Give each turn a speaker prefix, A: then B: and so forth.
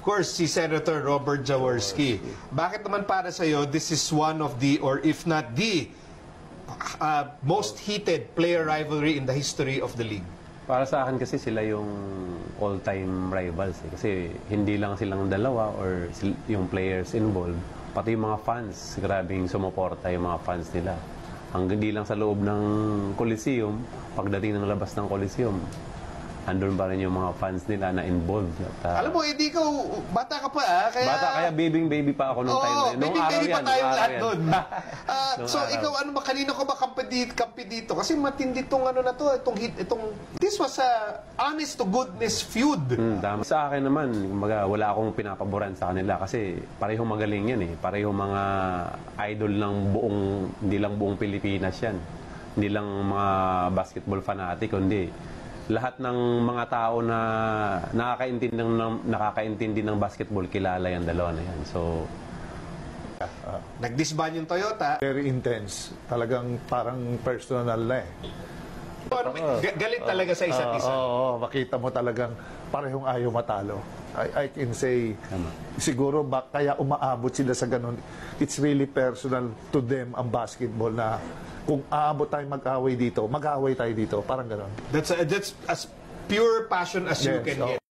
A: course, si Senator Robert Jaworski. Bakit naman para sa'yo, this is one of the, or if not the, most heated player rivalry in the history of the league?
B: Para sa akin kasi sila yung all-time rivals. Kasi hindi lang silang dalawa or yung players involved, pati yung mga fans, grabing sumuporta yung mga fans nila. Hanggang di lang sa loob ng Coliseum, pagdating ng labas ng Coliseum, andun pa rin yung mga fans nila na involved. At,
A: alam mo, hindi ka, bata ka pa kaya...
B: Bata, kaya baby pa ako nung time na yun.
A: Baby pa tayong lahat doon. So,
B: araw.
A: ikaw, ano ba, kanina ko ba kampi dito? Kasi matindi itong ano na to, this was a honest to goodness feud.
B: Tama. Sa akin naman, wala akong pinapaboran sa kanila kasi parehong magaling yan eh. Parehong mga idol ng buong, hindi lang buong Pilipinas yan. Hindi lang mga basketball fanatic, kundi lahat ng mga tao na nakakaintindi ng basketball, kilala yung dalawa na yan. So,
A: nag-disband yung Toyota.
C: Very intense. Talagang parang personal na eh.
A: Galit talaga sa isa't isa.
C: Oo, makita mo talagang parehong ayaw matalo. I can say, siguro kaya umaabot sila sa ganun. It's really personal to them ang basketball na kung aabot tayo mag-away dito, mag-away tayo dito. Parang ganun.
A: That's as pure passion as you can get.